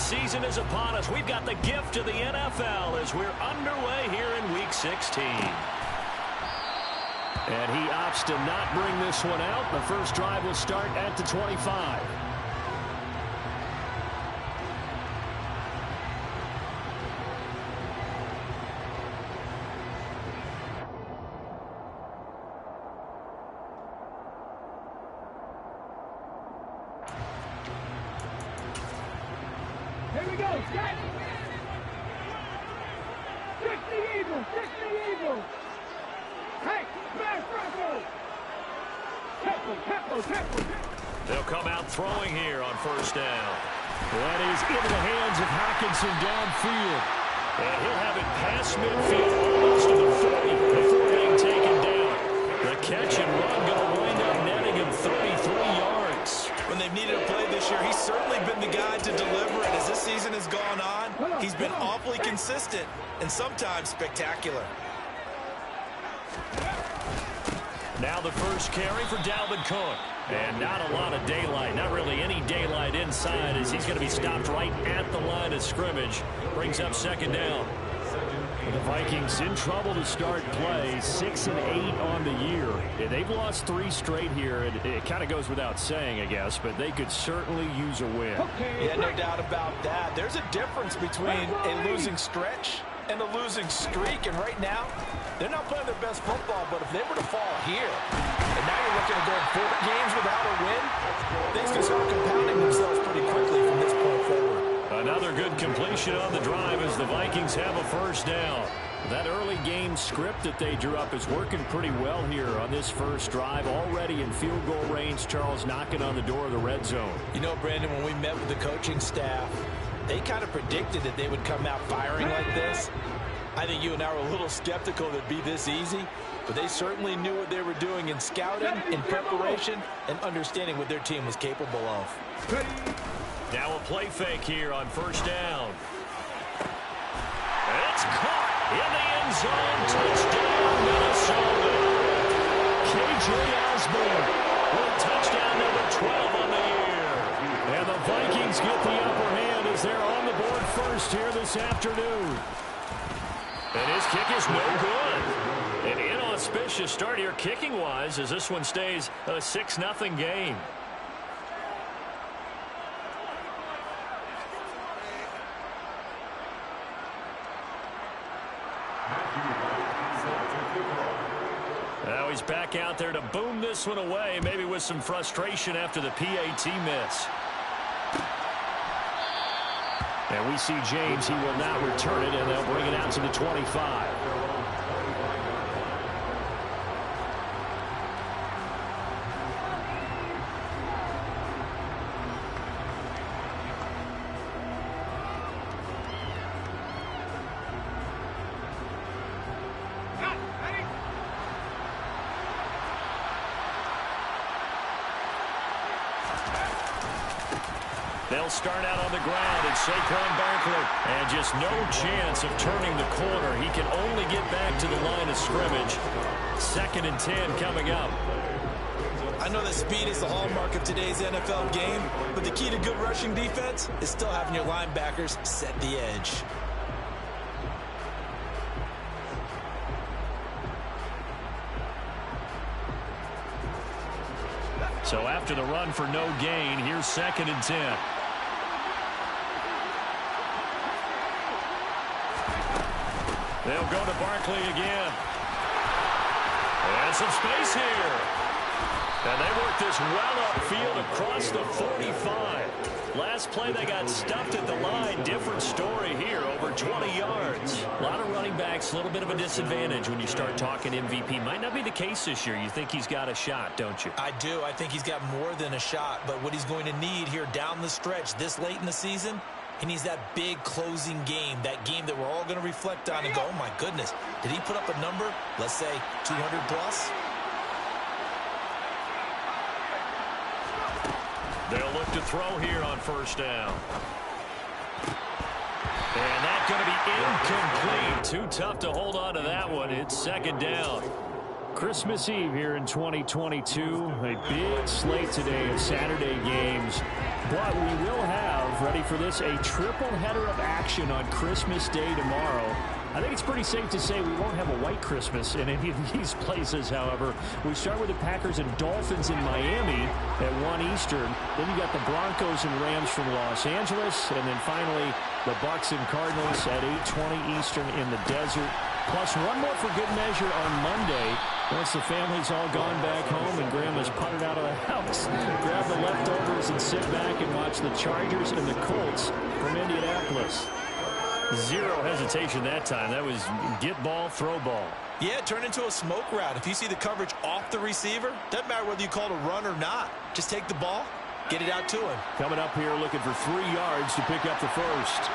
season is upon us. We've got the gift of the NFL as we're underway here in Week 16. And he opts to not bring this one out. The first drive will start at the 25. Here we go, set! Kick the Eagles, kick the Eagles! Hey, smash Tebow! They'll come out throwing here on first down. That is into the hands of Hockenson downfield. And he'll have it past midfield almost to the 40 before being taken down. The catch and run going to wind up netting him 33 yards. When they've needed a play this year, he's certainly been the guy to deliver it. As this season has gone on, he's been awfully consistent and sometimes spectacular. Now the first carry for Dalvin Cook. And not a lot of daylight, not really any daylight inside as he's going to be stopped right at the line of scrimmage. Brings up second down. The Vikings in trouble to start play, 6-8 on the year. And they've lost 3 straight here. It kind of goes without saying, I guess, but they could certainly use a win. Yeah, no doubt about that. There's a difference between a losing stretch and a losing streak. And right now, they're not playing their best football, but if they were to fall here, and now you're looking at going 4 games without a win, things can start compounding themselves pretty quickly from this point forward. Another good completion on the drive as the Vikings have a first down. That early game script that they drew up is working pretty well here on this first drive. Already in field goal range, Charles knocking on the door of the red zone. You know, Brandon, when we met with the coaching staff, they kind of predicted that they would come out firing like this. I think you and I were a little skeptical that it'd be this easy, but they certainly knew what they were doing in scouting, in preparation, and understanding what their team was capable of. Now a play fake here on first down. It's caught in the end zone. Touchdown, Minnesota. K.J. Osborne with touchdown number 12 on the year. And the Vikings get the upper hand as they're on the board first here this afternoon. And his kick is no good. An inauspicious start here kicking-wise as this one stays a 6-0 game. Now he's back out there to boom this one away, maybe with some frustration after the PAT miss. And we see James, he will not return it, and they'll bring it out to the 25. They'll start out on the ground, and Saquon Barkley. And just no chance of turning the corner. He can only get back to the line of scrimmage. 2nd and 10 coming up. I know that speed is the hallmark of today's NFL game, but the key to good rushing defense is still having your linebackers set the edge. So after the run for no gain, here's 2nd and 10. They'll go to Barkley again. And some space here. And they work this well upfield across the 45. Last play they got stuffed at the line. Different story here, over 20 yards. A lot of running backs, a little bit of a disadvantage when you start talking MVP. Might not be the case this year. You think he's got a shot, don't you? I do. I think he's got more than a shot. But what he's going to need here down the stretch this late in the season, he needs that big closing game, that game that we're all going to reflect on and go, oh, my goodness, did he put up a number, let's say, 200 plus? They'll look to throw here on first down. And that's going to be incomplete. Too tough to hold on to that one. It's 2nd down. Christmas Eve here in 2022. A big slate today of Saturday games. But we will have, ready for this, a triple header of action on Christmas Day tomorrow. I think it's pretty safe to say we won't have a white Christmas in any of these places, however. We start with the Packers and Dolphins in Miami at 1 Eastern. Then you got the Broncos and Rams from Los Angeles. And then finally, the Bucks and Cardinals at 8:20 Eastern in the desert. Plus one more for good measure on Monday. Once the family's all gone back home and Grandma's putted out of the house, grab the leftovers and sit back and watch the Chargers and the Colts from Indianapolis. Zero hesitation that time. That was get ball, throw ball. Yeah, turn into a smoke route. If you see the coverage off the receiver, doesn't matter whether you call it a run or not. Just take the ball, get it out to him. Coming up here looking for 3 yards to pick up the first.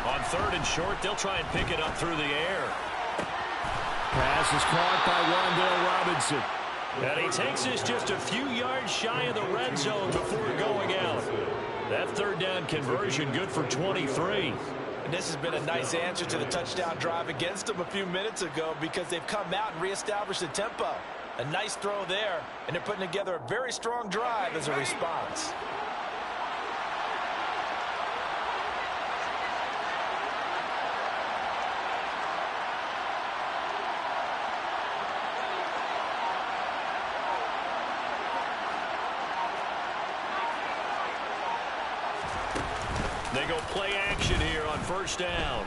On 3rd and short, they'll try and pick it up through the air. Pass is caught by Wan'Dale Robinson. And he takes this just a few yards shy of the red zone before going out. That 3rd down conversion good for 23. And this has been a nice answer to the touchdown drive against them a few minutes ago because they've come out and reestablished the tempo. A nice throw there, and they're putting together a very strong drive as a response. They go play action here on 1st down.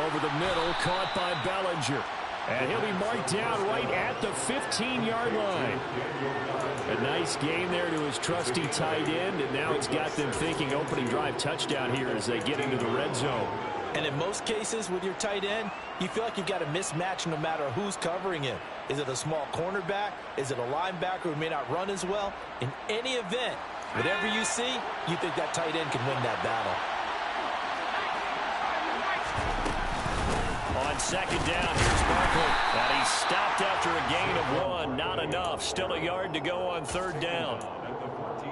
Over the middle, caught by Bellinger. And he'll be marked down right at the 15-yard line. A nice gain there to his trusty tight end, and now it's got them thinking opening drive touchdown here as they get into the red zone. And in most cases with your tight end, you feel like you've got a mismatch no matter who's covering him. Is it a small cornerback? Is it a linebacker who may not run as well? In any event, whatever you see, you think that tight end can win that battle. On 2nd down, here's Barkley. And he's stopped after a gain of 1. Not enough. Still a yard to go on 3rd down.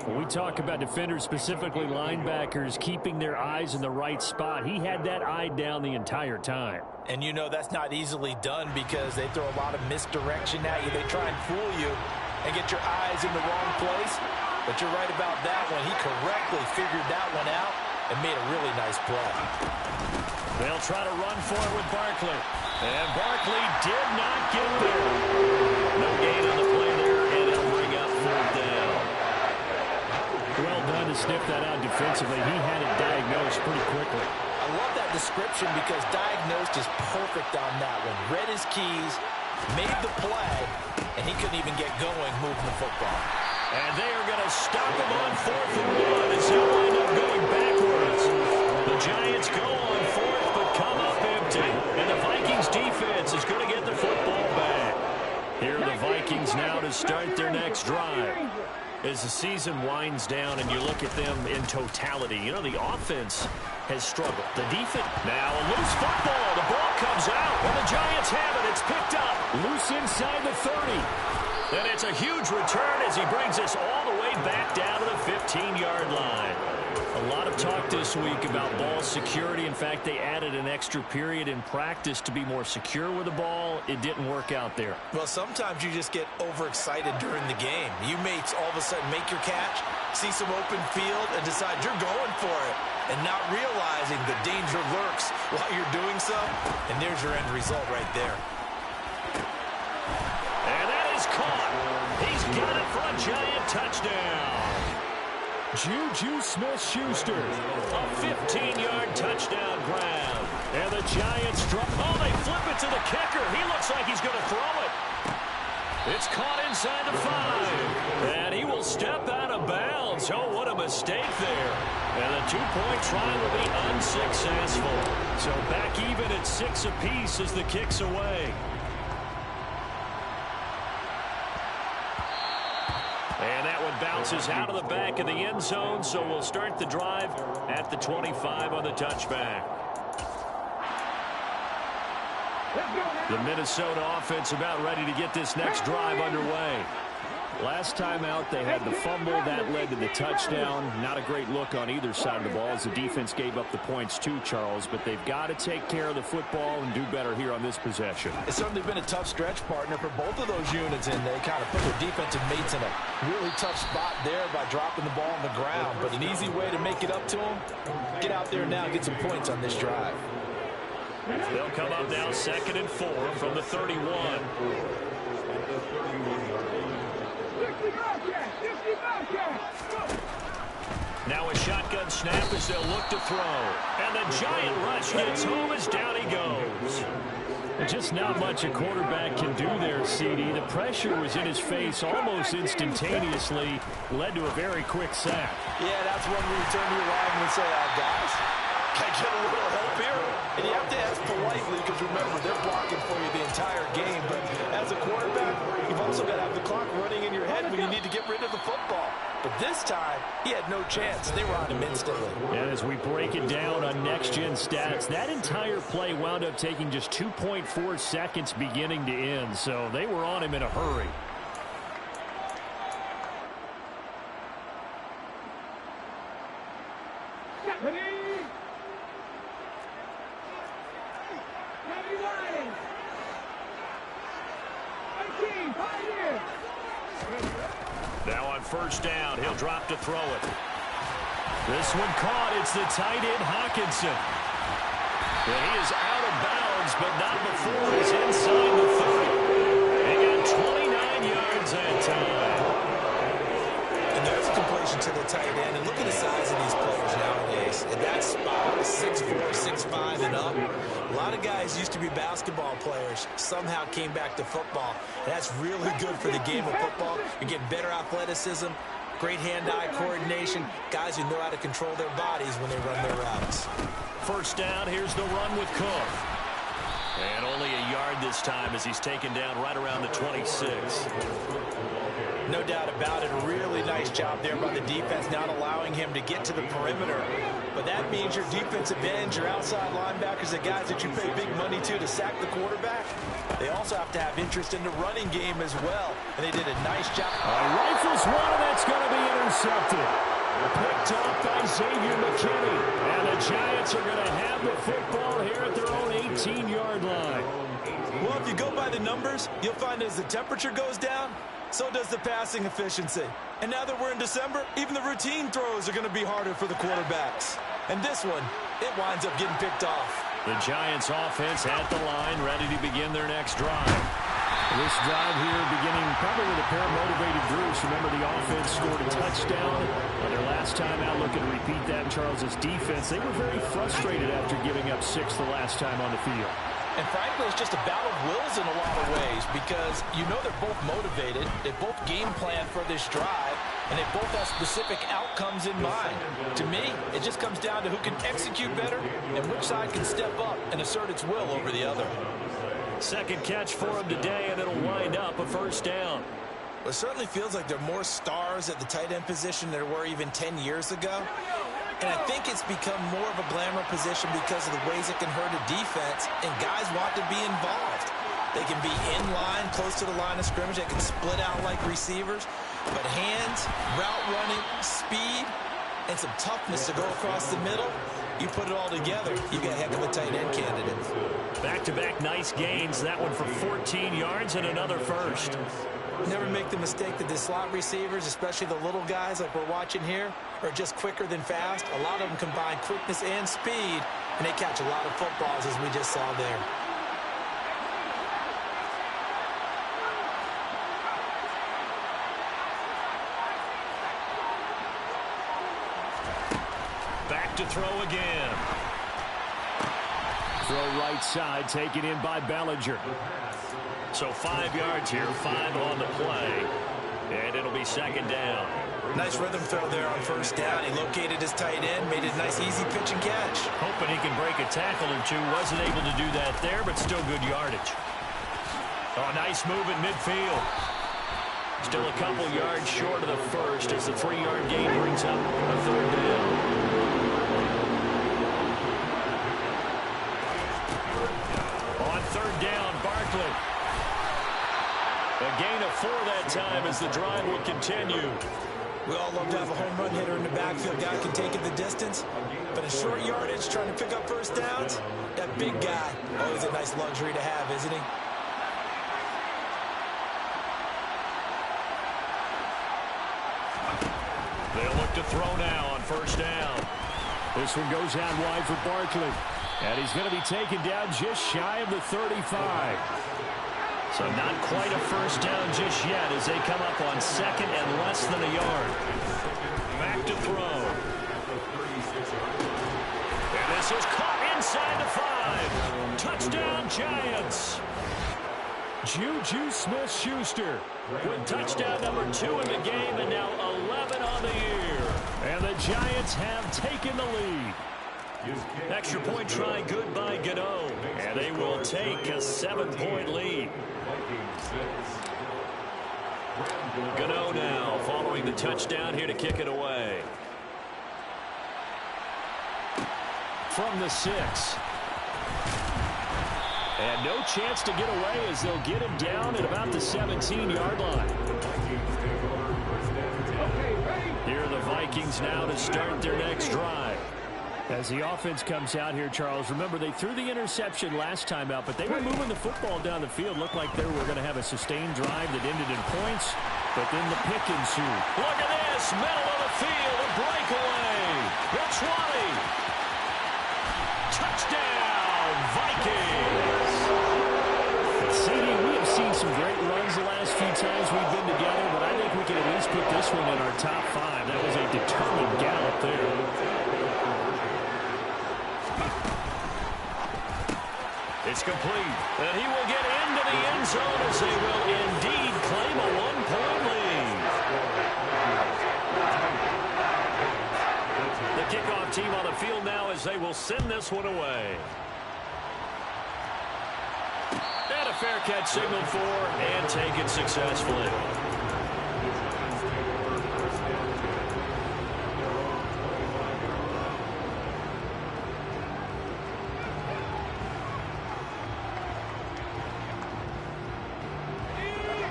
When we talk about defenders, specifically linebackers, keeping their eyes in the right spot, he had that eye down the entire time. And you know that's not easily done because they throw a lot of misdirection at you. They try and fool you and get your eyes in the wrong place. But you're right about that one. He correctly figured that one out and made a really nice play. They'll try to run for it with Barkley. And Barkley did not get there. No gain on the play there, and it'll bring up 4th down. Well done to sniff that out defensively. He had it diagnosed pretty quickly. I love that description because diagnosed is perfect on that one. Read his keys, made the play, and he couldn't even get going moving the football. And they are going to stop him on 4th and 1 as he'll wind up going backwards. The Giants go on 4th but come up empty. And the Vikings defense is going to get the football back. Here are the Vikings now to start their next drive. As the season winds down and you look at them in totality, you know, the offense has struggled. The defense, now a loose football. The ball comes out. And the Giants have it. It's picked up. Loose inside the 30. And it's a huge return as he brings us all the way back down to the 15-yard line. A lot of talk this week about ball security. In fact, they added an extra period in practice to be more secure with the ball. It didn't work out there. Well, sometimes you just get overexcited during the game. You may all of a sudden make your catch, see some open field, and decide you're going for it, and not realizing the danger lurks while you're doing so. And there's your end result right there. And that is caught. He's got it for a Giant touchdown. Juju Smith-Schuster, a 15-yard touchdown grab. And the Giants drop. Oh, they flip it to the kicker. He looks like he's going to throw it. It's caught inside the 5. And he will step out of bounds. Oh, what a mistake there. And the two-point try will be unsuccessful. So back even at 6 apiece as the kick's away. And that one bounces out of the back of the end zone, so we'll start the drive at the 25 on the touchback. The Minnesota offense about ready to get this next drive underway. Last time out, they had the fumble. That led to the touchdown. Not a great look on either side of the ball as the defense gave up the points too, Charles. But they've got to take care of the football and do better here on this possession. It's certainly been a tough stretch, partner, for both of those units, and they kind of put their defensive mates in a really tough spot there by dropping the ball on the ground. But an easy way to make it up to them, get out there now and get some points on this drive. They'll come up now 2nd and 4 from the 31. Now a shotgun snap as they'll look to throw. And the giant rush gets home as down he goes. And just not much a quarterback can do there, CD. The pressure was in his face almost instantaneously. Led to a very quick sack. Yeah, that's when we turn to your line and say, guys, can I get a little help here? And you have to ask politely because, remember, they're blocking for you the entire game. But as a quarterback, you've also got to have the clock running in your head when you need to get rid of the football. But this time, he had no chance. They were on him instantly. And as we break it down on next-gen stats, that entire play wound up taking just 2.4 seconds beginning to end. So they were on him in a hurry. Now on first down, he'll drop to throw it. This one caught. It's the tight end, Hawkinson. And he is out of bounds, but not before he's inside the 30. They got 29 yards that time. And there's a completion to the tight end. And look at the size of these players nowadays. At that spot, 6'4", 6'5", and up. A lot of guys used to be basketball players, somehow came back to football. And that's really good for the game of football. You're getting better athleticism, great hand-eye coordination, guys who know how to control their bodies when they run their routes. First down, here's the run with Cook. And only a yard this time as he's taken down right around the 26. No doubt about it. A really nice job there by the defense, not allowing him to get to the perimeter. But that means your defensive ends, your outside linebackers, the guys that you pay big money to sack the quarterback, they also have to have interest in the running game as well. And they did a nice job. Rifles one, and that's going to be intercepted. Picked off by Xavier McKinney. And the Giants are going to have the football here at their own 18-yard line. Well, if you go by the numbers, you'll find as the temperature goes down, so does the passing efficiency. And now that we're in December, even the routine throws are going to be harder for the quarterbacks. And this one, it winds up getting picked off. The Giants offense at the line, ready to begin their next drive. This drive here beginning probably with a pair of motivated Bruce. Remember, the offense scored a touchdown on their last time out. Looking to repeat that in Charles's defense. They were very frustrated after giving up 6 the last time on the field. And frankly, it's just a battle of wills in a lot of ways because you know they're both motivated. They both game plan for this drive, and they both have specific outcomes in mind. To me, it just comes down to who can execute better and which side can step up and assert its will over the other. Second catch for him today, and it'll wind up a first down. Well, it certainly feels like there are more stars at the tight end position than there were even 10 years ago. And I think it's become more of a glamour position because of the ways it can hurt a defense, and guys want to be involved. They can be in line, close to the line of scrimmage. They can split out like receivers. But hands, route running, speed, and some toughness to go across the middle, you put it all together, you got a heck of a tight end candidate. Back-to-back nice gains. That one for 14 yards and another first. Never make the mistake that the slot receivers, especially the little guys like we're watching here, are just quicker than fast. A lot of them combine quickness and speed, and they catch a lot of footballs, as we just saw there. Back to throw again. Throw right side, taken in by Bellinger. So 5 yards here, 5 on the play. And it'll be second down. Nice rhythm throw there on first down. He located his tight end, made it a nice easy pitch and catch. Hoping he can break a tackle or two. Wasn't able to do that there, but still good yardage. Oh, nice move at midfield. Still a couple yards short of the first as the 3-yard gain brings up a third down. On third down, Barkley. A gain of 4 that time as the drive will continue. We all love to have a home run hitter in the backfield. Guy can take it the distance. But in short yardage, trying to pick up first downs, that big guy, always a nice luxury to have, isn't he? They'll look to throw now on first down. This one goes out wide for Barkley. And he's going to be taken down just shy of the 35. So not quite a first down just yet as they come up on second and less than a yard. Back to throw. And this is caught inside the 5. Touchdown, Giants. Juju Smith-Schuster with touchdown number 2 in the game and now 11 on the year. And the Giants have taken the lead. Extra point try good by Gano. And they will take a 7-point lead. Gano now following the touchdown here to kick it away. From the 6. And no chance to get away as they'll get him down at about the 17-yard line. Here are the Vikings now to start their next drive. As the offense comes out here, Charles, remember they threw the interception last time out, but they were moving the football down the field. Looked like they were going to have a sustained drive that ended in points, but then the pick ensued. Look at this, middle of the field, a breakaway. The 20. Touchdown, Vikings. CD, we have seen some great runs the last few times we've been together, but I think we can at least put this one in our top 5. That was a determined gallop there. It's complete, and he will get into the end zone as they will indeed claim a 1-point lead. The kickoff team on the field now as they will send this one away. And a fair catch signaled for and taken successfully.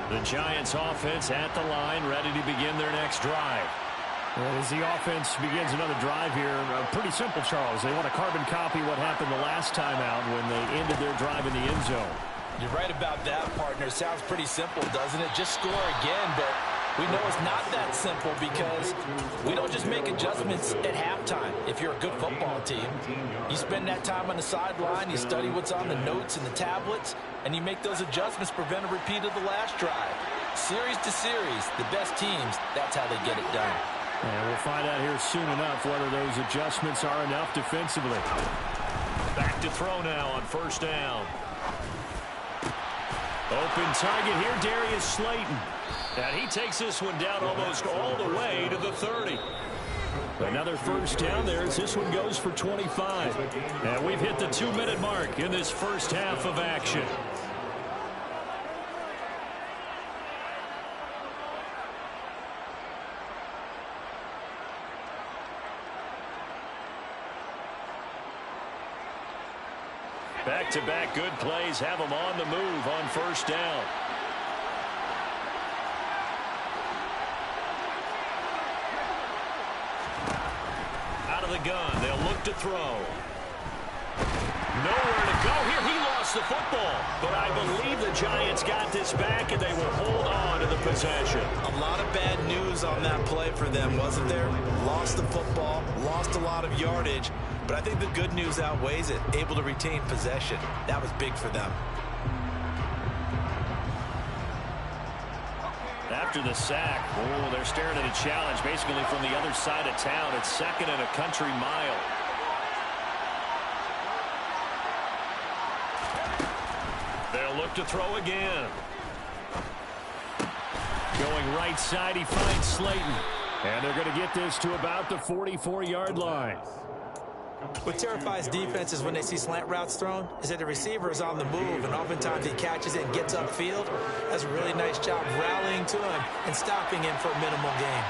The Giants offense at the line, ready to begin their next drive. As the offense begins another drive here, pretty simple, Charles. They want to carbon copy what happened the last time out when they ended their drive in the end zone. You're right about that, partner. Sounds pretty simple, doesn't it? Just score again, but we know it's not that simple because we don't just make adjustments at halftime. If you're a good football team, you spend that time on the sideline, you study what's on the notes and the tablets, and you make those adjustments, prevent a repeat of the last drive. Series to series, the best teams, that's how they get it done. And we'll find out here soon enough whether those adjustments are enough defensively. Back to throw now on first down. Open target here, Darius Slayton. And he takes this one down almost all the way to the 30. Another first down there as this one goes for 25. And we've hit the 2-minute mark in this first half of action. Back-to-back good plays have them on the move on first down. Out of the gun, they'll look to throw. Nowhere to go here. He lost the football, but I believe the Giants got this back and they will hold on to the possession. A lot of bad news on that play for them, wasn't there? Lost the football, lost a lot of yardage, but I think the good news outweighs it. Able to retain possession. That was big for them. After the sack, they're staring at a challenge basically from the other side of town. It's second and a country mile. They'll look to throw again. Going right side, he finds Slayton. And they're going to get this to about the 44-yard line. What terrifies defenses when they see slant routes thrown is that the receiver is on the move, and oftentimes he catches it and gets upfield. Does a really nice job rallying to him and stopping him for a minimal gain.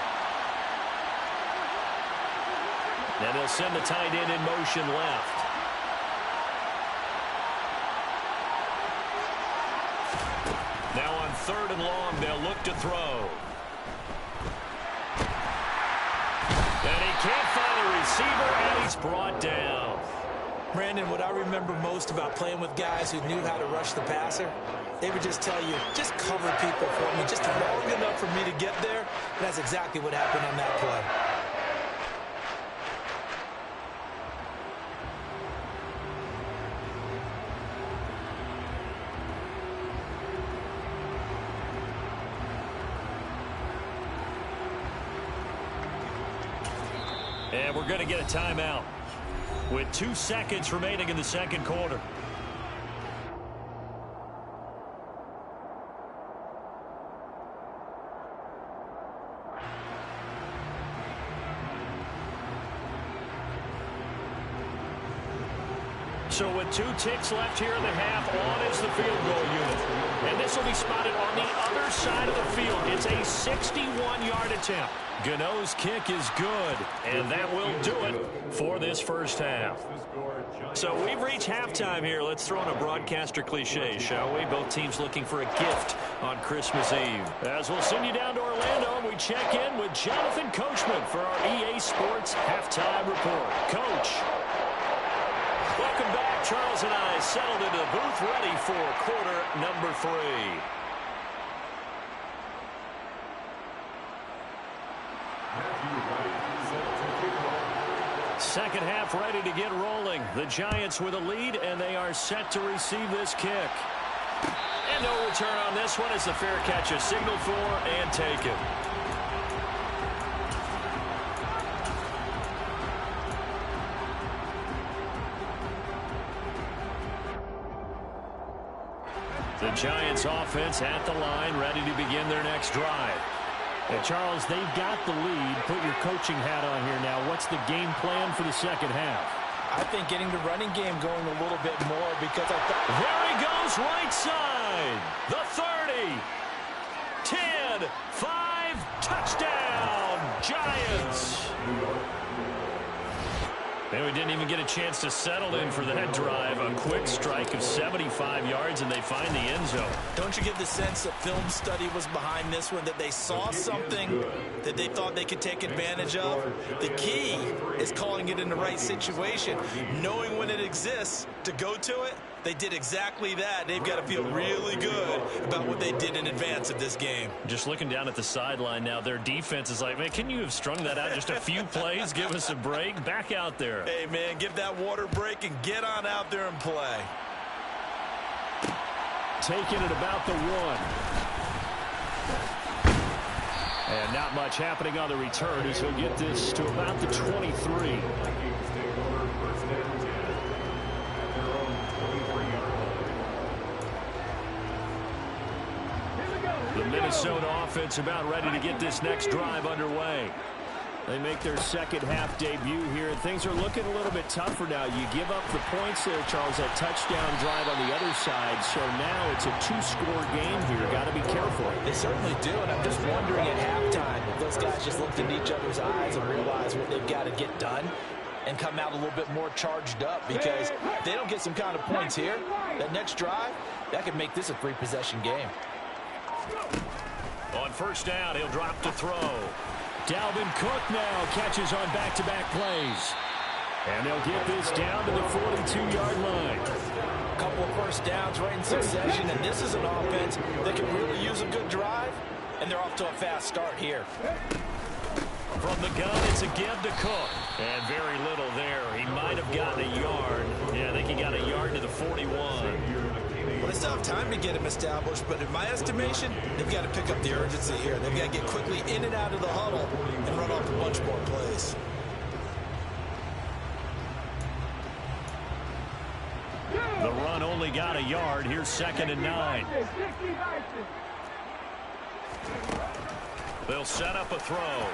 And they'll send the tight end in motion left. Now on 3rd and long. They'll look to throw. And he can't find a receiver, and he's brought down. Brandon, what I remember most about playing with guys who knew how to rush the passer, they would just tell you, just cover people for me, just long enough for me to get there. And that's exactly what happened on that play. And we're going to get a timeout with 2 seconds remaining in the second quarter. So with 2 ticks left here in the half, on is the field goal unit. And this will be spotted on the other side of the field. It's a 61-yard attempt. Gano's kick is good, and that will do it for this first half. So we've reached halftime here. Let's throw in a broadcaster cliche, shall we? Both teams looking for a gift on Christmas Eve. As we'll send you down to Orlando, and we check in with Jonathan Coachman for our EA Sports Halftime Report. Coach. Welcome back. Charles and I settled into the booth ready for quarter number 3. Second half ready to get rolling. The Giants with a lead, and they are set to receive this kick. And no return on this one as the fair catch is signaled for and taken. The Giants offense at the line, ready to begin their next drive. And Charles, they've got the lead. Put your coaching hat on here now. What's the game plan for the second half? I think getting the running game going a little bit more because I thought... There he goes, right side. The 30. 10, 5, touchdown, Giants. And we didn't even get a chance to settle in for that drive. A quick strike of 75 yards, and they find the end zone. Don't you get the sense that film study was behind this one, that they saw something that they thought they could take advantage of? The key is calling it in the right situation, knowing when it exists to go to it. They did exactly that. They've got to feel really good about what they did in advance of this game. Just looking down at the sideline now, their defense is like, man, can you have strung that out just a few plays? Give us a break. Back out there. Hey, man, give that water break and get on out there and play. Taking it about the 1. And not much happening on the return as he'll get this to about the 23. The Minnesota offense about ready to get this next drive underway. They make their second half debut here, and things are looking a little bit tougher now. You give up the points there, Charles, that touchdown drive on the other side. So now it's a 2-score game here. Got to be careful. They certainly do, and I'm just wondering at halftime if those guys just looked into each other's eyes and realized what they've got to get done and come out a little bit more charged up, because if they don't get some kind of points here, that next drive, that could make this a 3-possession game. On first down, he'll drop to throw. Dalvin Cook now catches on back-to-back plays. And they'll get this down to the 42-yard line. A couple of first downs right in succession, and this is an offense that can really use a good drive, and they're off to a fast start here. From the gun, it's a give to Cook. And very little there. He might have gotten a yard. Yeah, I think he got a yard to the 41. Well, they still have time to get him established, but in my estimation, they've got to pick up the urgency here. They've got to get quickly in and out of the huddle and run off a bunch more plays. The run only got a yard. Here's 2nd and 9. They'll set up a throw.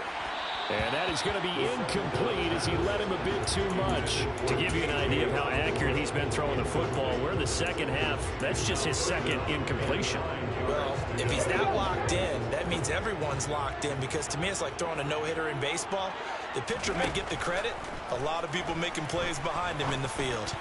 And that is going to be incomplete as he led him a bit too much. To give you an idea of how accurate he's been throwing the football, we're in the second half. That's just his second incompletion. Well, if he's that locked in, that means everyone's locked in, because to me it's like throwing a no-hitter in baseball. The pitcher may get the credit. A lot of people making plays behind him in the field.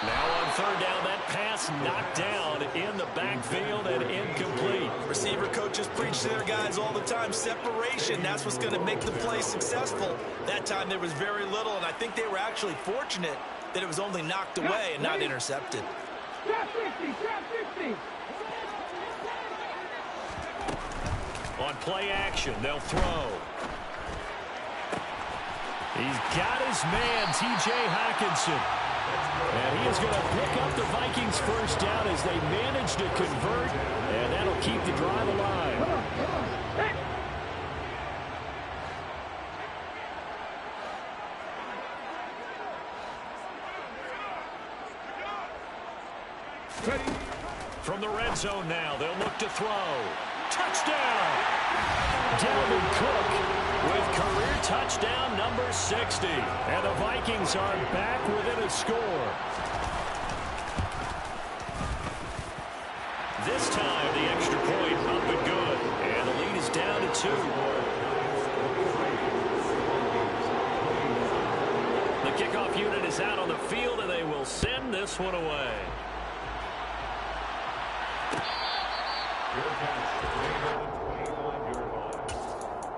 Now on third down, that pass knocked down in the backfield and incomplete. Receiver coaches preach to their guys all the time. Separation, that's what's going to make the play successful. That time there was very little, and I think they were actually fortunate that it was only knocked away and not intercepted. Drop 50, drop 50. On play action, they'll throw. He's got his man, T.J. Hockenson. And he is going to pick up the Vikings first down as they manage to convert, and that'll keep the drive alive. From the red zone now, they'll look to throw. Touchdown! Dalvin Cook with career touchdown number 60. And the Vikings are back within a score. This time, the extra point up and good. And the lead is down to 2. The kickoff unit is out on the field, and they will send this one away.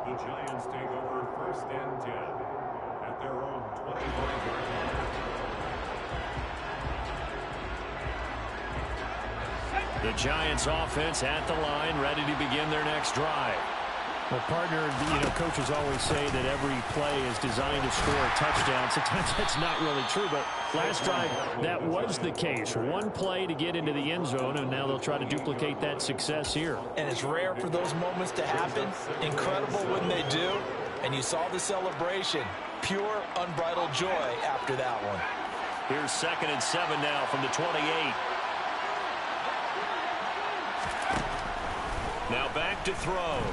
The Giants take over 1st and 10 at their own 25-yard line. The Giants offense at the line, ready to begin their next drive. Well, partner, coaches always say that every play is designed to score a touchdown. Sometimes that's not really true, but last drive, that was the case. One play to get into the end zone, and now they'll try to duplicate that success here. And it's rare for those moments to happen. Incredible when they do. And you saw the celebration. Pure, unbridled joy after that one. Here's 2nd and 7 now from the 28. Now back to throw.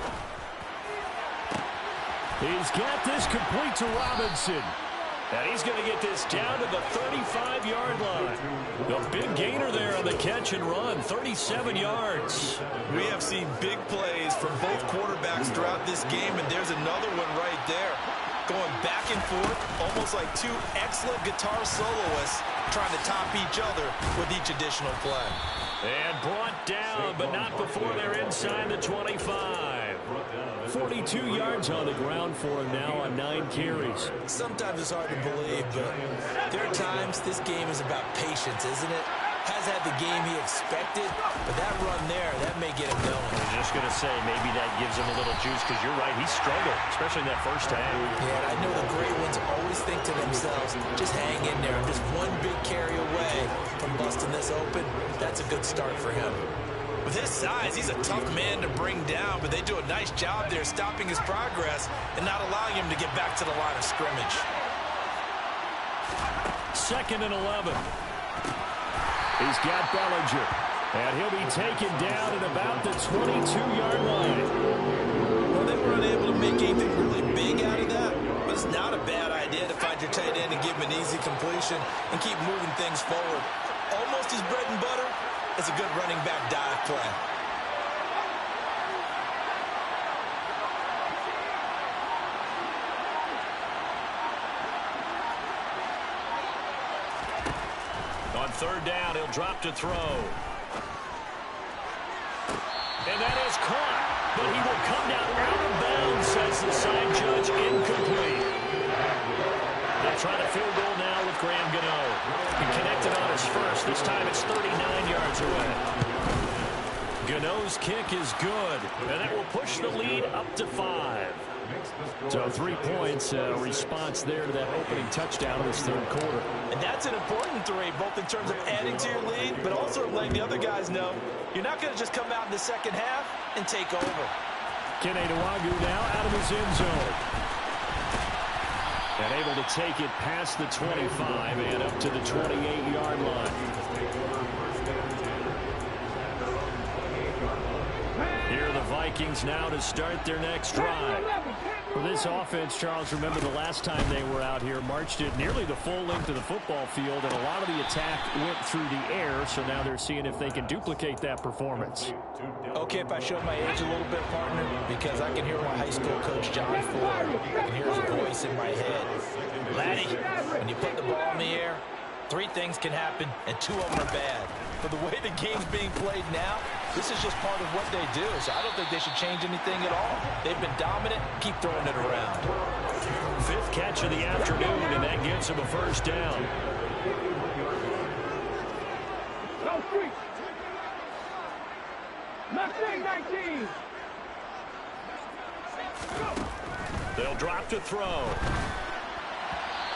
He's got this complete to Robinson. And he's going to get this down to the 35-yard line. The big gainer there on the catch and run, 37 yards. We have seen big plays from both quarterbacks throughout this game, and there's another one right there. Going back and forth, almost like two excellent guitar soloists trying to top each other with each additional play. And brought down, but not before they're inside the 25. 42 yards on the ground for him now on 9 carries. Sometimes it's hard to believe, but there are times this game is about patience, isn't it? Has had the game he expected, but that run there, that may get him going. I was just going to say, maybe that gives him a little juice, because you're right, he struggled, especially in that first half. Yeah, and I know the great ones always think to themselves, just hang in there. Just one big carry away from busting this open. That's a good start for him. With his size, he's a tough man to bring down, but they do a nice job there stopping his progress and not allowing him to get back to the line of scrimmage. 2nd and 11. He's got Bellinger, and he'll be taken down at about the 22-yard line. Well, they were unable to make anything really big out of that, but it's not a bad idea to find your tight end and give him an easy completion and keep moving things forward. Almost his bread and butter. It's a good running back dive play. On 3rd down, he'll drop to throw. And that is caught, but he will come down out of bounds, says the side judge, incomplete. They'll try to field goal now with Graham Gano. He connected on his first. This time it's 39 yards away. Gano's kick is good, and that will push the lead up to 5. So 3 points, response there to that opening touchdown in this 3rd quarter. And that's an important 3, both in terms of adding to your lead, but also letting the other guys know you're not going to just come out in the second half and take over. Kene Nwangwu now out of his end zone. And able to take it past the 25 and up to the 28-yard line. Here are the Vikings now to start their next drive. For this offense, Charles, remember the last time they were out here, marched it nearly the full length of the football field, and a lot of the attack went through the air, so now they're seeing if they can duplicate that performance. Okay, if I show my age a little bit, partner, because I can hear my high school coach, John Ford. I can hear his voice in my head. Laddie, when you put the ball in the air, Three things can happen, and two of them are bad. For the way the game's being played now, this is just part of what they do, so I don't think they should change anything at all. They've been dominant. Keep throwing it around. Fifth catch of the afternoon, and that gets him a first down. Go street. Mustang 19. Go. They'll drop to throw.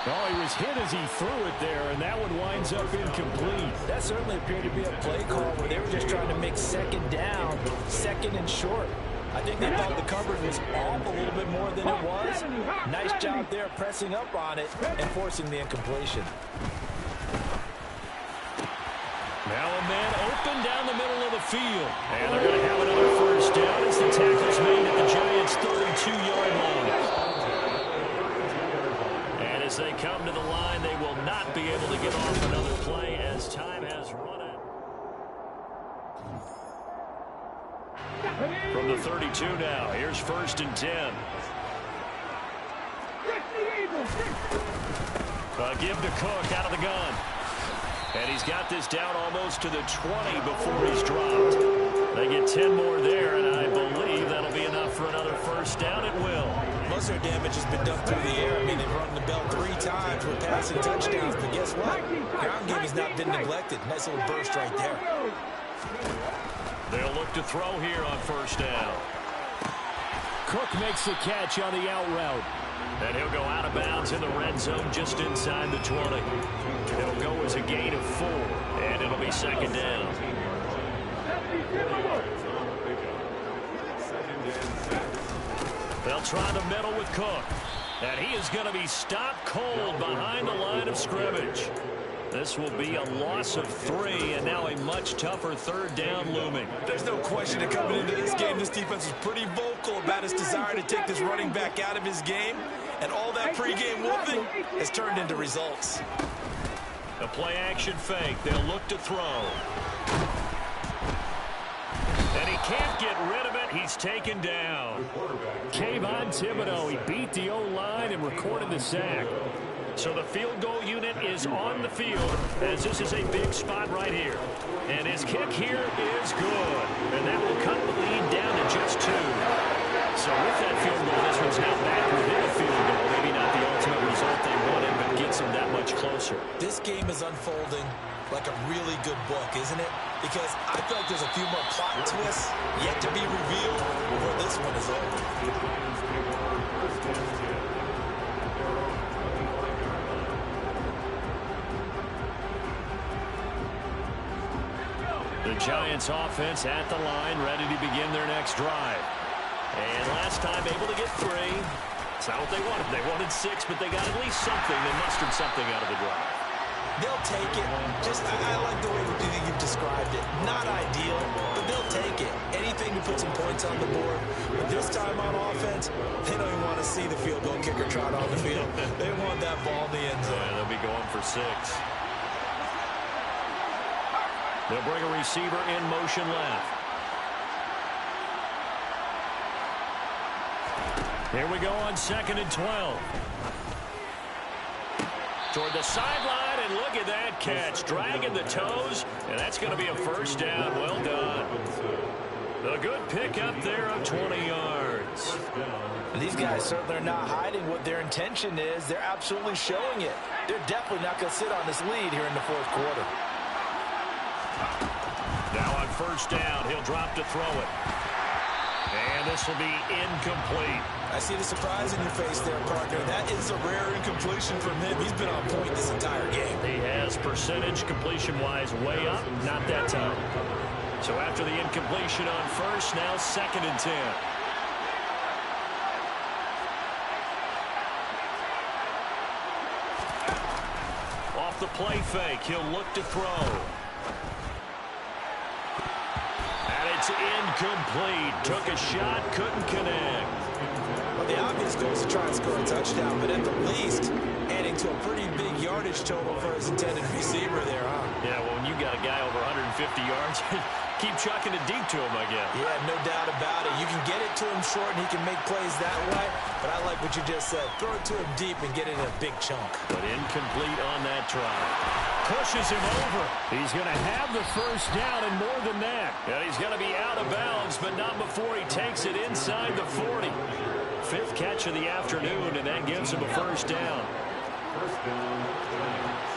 Oh, he was hit as he threw it there, and that one winds up incomplete. That certainly appeared to be a play call where they were just trying to make second down, second and short. I think they thought the coverage was off a little bit more than it was. Nice job there pressing up on it and forcing the incompletion. Now a man open down the middle of the field. And they're going to have another first down as the tackle's made at the Giants' 32-yard line. And as they come to the line, they will not be able to get off another play as time has run out. From the 32 now, here's 1st and 10. Give to Cook out of the gun. And he's got this down almost to the 20 before he's dropped. They get 10 more there, and I believe that'll be enough for another first down. It will. Most of their damage has been done through the air. I mean, they've rung the bell 3 times with passing touchdowns, but guess what? Ground game has not been neglected. Nice little burst right there. They'll look to throw here on first down. Cook makes the catch on the out route. And he'll go out of bounds in the red zone just inside the 20. It'll go as a gain of 4, and it'll be second down. They'll try the middle with Cook. And he is going to be stopped cold behind the line of scrimmage. This will be a loss of 3, and now a much tougher third down looming. There's no question that coming into this game, this defense was pretty vocal about its desire to take this running back out of his game. And all that pregame whooping has turned into results. A play-action fake. They'll look to throw. And he can't get rid of it. He's taken down. Tebow, he beat the O-line and recorded the sack. So the field goal unit is on the field as this is a big spot right here. And his kick here is good. And that will cut the lead down to just 2. So with that field goal, this one's now back within a field goal. Maybe not the ultimate result they wanted, but gets them that much closer. This game is unfolding like a really good book, isn't it? Because I feel like there's a few more plot twists yet to be revealed before this one is over. The Giants offense at the line, ready to begin their next drive. And last time able to get 3. It's not what they wanted. They wanted 6, but they got at least something. They mustered something out of the drive. They'll take it. I like the way you've described it. Not ideal, but they'll take it. Anything to put some points on the board. But this time on offense, they don't even want to see the field goal kicker trot on the field. They want that ball in the end zone. Yeah, they'll be going for 6. They'll bring a receiver in motion left. Here we go on 2nd and 12. Toward the sideline, and look at that catch. Dragging the toes, and that's going to be a first down. Well done. A good pickup there of 20 yards. These guys certainly are not hiding what their intention is. They're absolutely showing it. They're definitely not going to sit on this lead here in the 4th quarter. Now on first down, he'll drop to throw it. And this will be incomplete. I see the surprise in your face there, partner. That is a rare incompletion from him. He's been on point this entire game. He has percentage completion-wise way up, not that time. So after the incompletion on first, now 2nd and 10. Off the play fake, he'll look to throw. It's incomplete. Took a shot, couldn't connect. Well, the obvious goal is to try and score a touchdown, but at the least, adding to a pretty big yardage total for his intended receiver there, huh? Yeah, well, when you got a guy over 150 yards, keep chucking it deep to him, I guess. Yeah, no doubt about it. You can get it to him short, and he can make plays that way, but I like what you just said. Throw it to him deep and get it in a big chunk. But incomplete on that try. pushes him over. He's going to have the first down and more than that. And he's going to be out of bounds, but not before he takes it inside the 40. Fifth catch of the afternoon, and that gives him a first down. First down, Giants.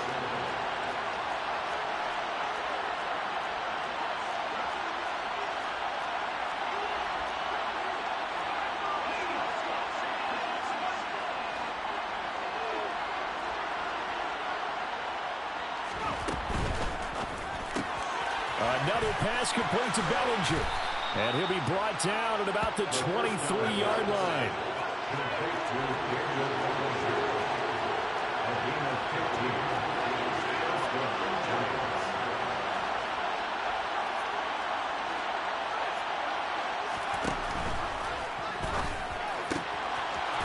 Another pass complete to Bellinger. And he'll be brought down at about the 23-yard line.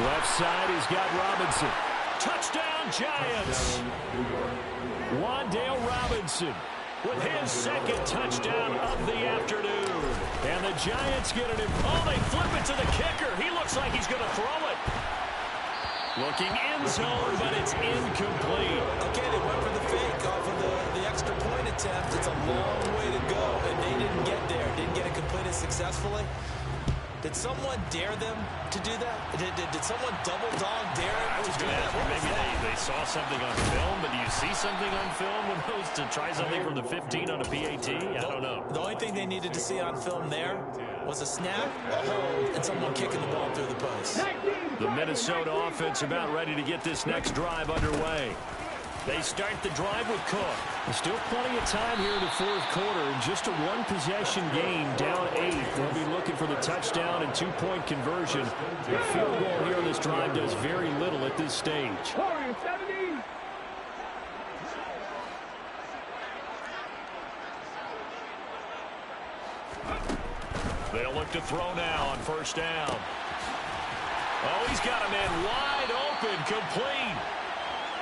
Left side, he's got Robinson. Touchdown, Giants. Wan'Dale Robinson with his second touchdown of the afternoon. And the Giants get it. Oh, they flip it to the kicker. He looks like he's going to throw it. Looking end zone, but it's incomplete. Okay, they went for the fake off of the extra point attempt. It's a long way to go, and they didn't get there. Didn't get it completed successfully. Did someone dare them to do that? Did someone double dog dare them I was to do going to that? ask you, maybe they saw something on film, but do you see something on film with those to try something from the 15 on a PAT? I don't know. The only thing they needed to see on film there was a snap, a hold, and someone kicking the ball through the post. The Minnesota offense about ready to get this next drive underway. They start the drive with Cook. There's still plenty of time here in the fourth quarter. In just a one-possession game, down 8. They'll be looking for the touchdown and two-point conversion. The field goal here on this drive does very little at this stage. They'll look to throw now on first down. Oh, he's got a man wide open, complete.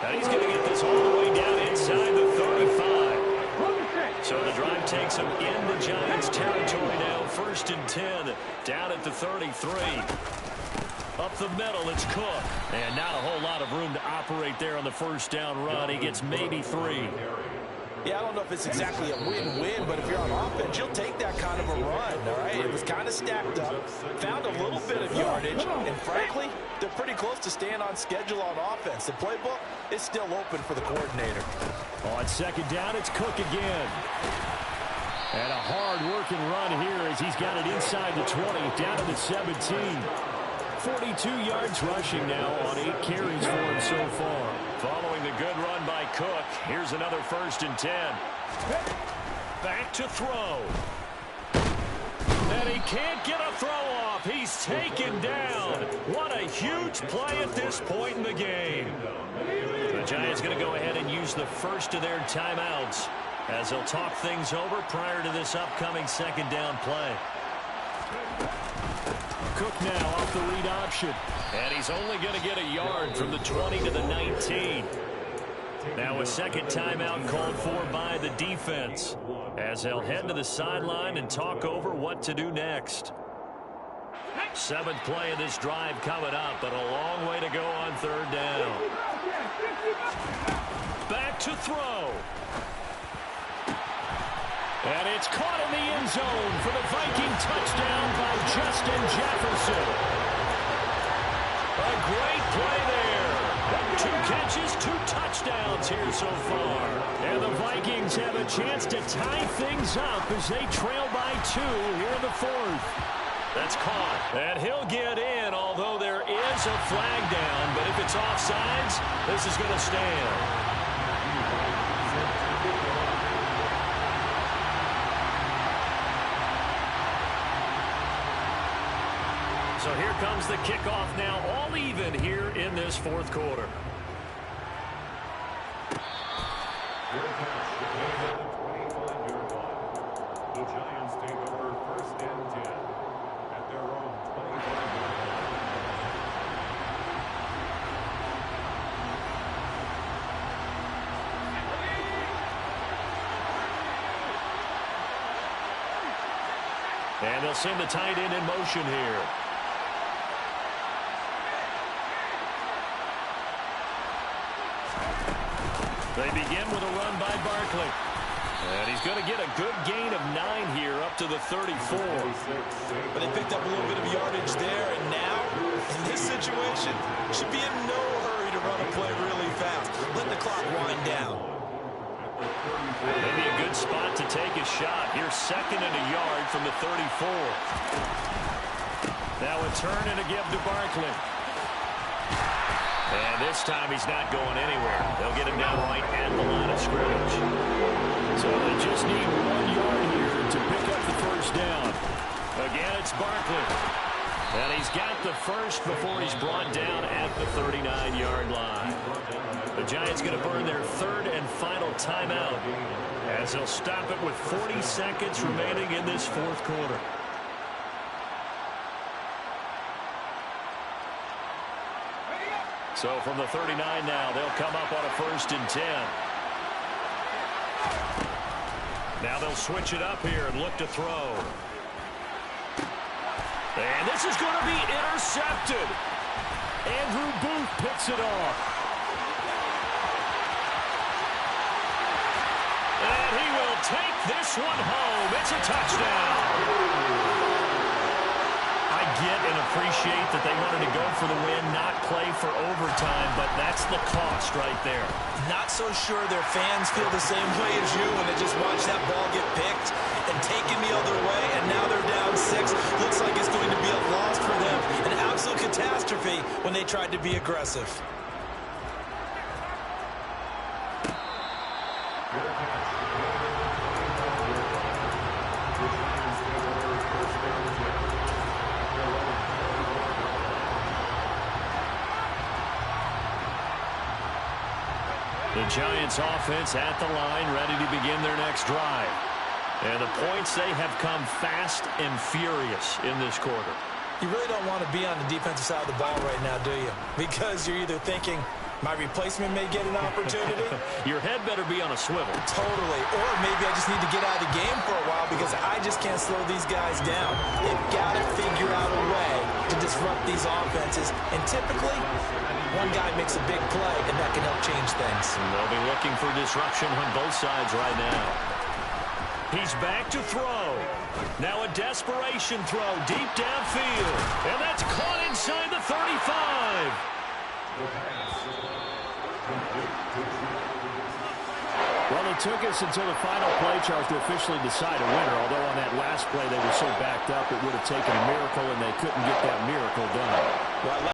And he's going to get this all the way down inside the 35. So the drive takes him in the Giants' territory now. First and 10, down at the 33. Up the middle, it's Cook. And not a whole lot of room to operate there on the first down run. He gets maybe 3. Yeah, I don't know if it's exactly a win-win, but if you're on offense, you'll take that kind of a run, all right? It was kind of stacked up, found a little bit of yardage, and frankly, they're pretty close to staying on schedule on offense. The playbook is still open for the coordinator. On second down, it's Cook again. And a hard-working run here as he's got it inside the 20, down to the 17. 42 yards rushing now on 8 carries for him so far. Following the good run by Cook, here's another first and 10. Back to throw. And he can't get a throw off. He's taken down. What a huge play at this point in the game. The Giants going to go ahead and use the first of their timeouts as they'll talk things over prior to this upcoming second down play. Cook now off the read option. And he's only going to get a yard from the 20 to the 19. Now a second timeout called for by the defense as they'll head to the sideline and talk over what to do next. 7th play of this drive coming up, but a long way to go on third down. Back to throw. And it's caught in the end zone for the Viking touchdown by Justin Jefferson. A great play there. 2 catches, 2 touchdowns here so far. And the Vikings have a chance to tie things up as they trail by 2 here in the 4th. That's caught. And he'll get in, although there is a flag down. But if it's offsides, this is going to stand. So here comes the kickoff now, all even here in this fourth quarter. The Giants take over first and 10 at their own 25-yard line. And they'll send the tight end in motion here. They begin with a run by Barkley. And he's going to get a good gain of 9 here up to the 34. But they picked up a little bit of yardage there, and now, in this situation, should be in no hurry to run a play really fast. Let the clock wind down. Maybe a good spot to take a shot. Here's 2nd and a yard from the 34. Now a turn and a give to Barkley. And this time he's not going anywhere. They'll get him down right at the line of scrimmage. So they just need 1 yard here to pick up the first down. Again, it's Barkley. And he's got the first before he's brought down at the 39-yard line. The Giants going to burn their 3rd and final timeout as they'll stop it with 40 seconds remaining in this 4th quarter. So from the 39 now, they'll come up on a 1st and 10. Now they'll switch it up here and look to throw. And this is going to be intercepted. Andrew Booth picks it off. And he will take this one home. It's a touchdown. I get and appreciate that they wanted to go for the win, not play for overtime, but that's the cost right there. Not so sure their fans feel the same way as you when they just watch that ball get picked and taken the other way, and now they're down 6. Looks like it's going to be a loss for them. An absolute catastrophe when they tried to be aggressive. The Giants offense at the line, ready to begin their next drive. And the points, they have come fast and furious in this quarter. You really don't want to be on the defensive side of the ball right now, do you? Because you're either thinking, my replacement may get an opportunity. Your head better be on a swivel. Totally. Or maybe I just need to get out of the game for a while because I just can't slow these guys down. They've got to figure out a way to disrupt these offenses. And typically, one guy makes a big play, and that can help change things. And they'll be looking for disruption on both sides right now. He's back to throw. Now a desperation throw deep downfield. And that's caught inside the 35. Well, it took us until the final play, Charles, to officially decide a winner. Although on that last play they were so backed up, it would have taken a miracle, and they couldn't get that miracle done. Well,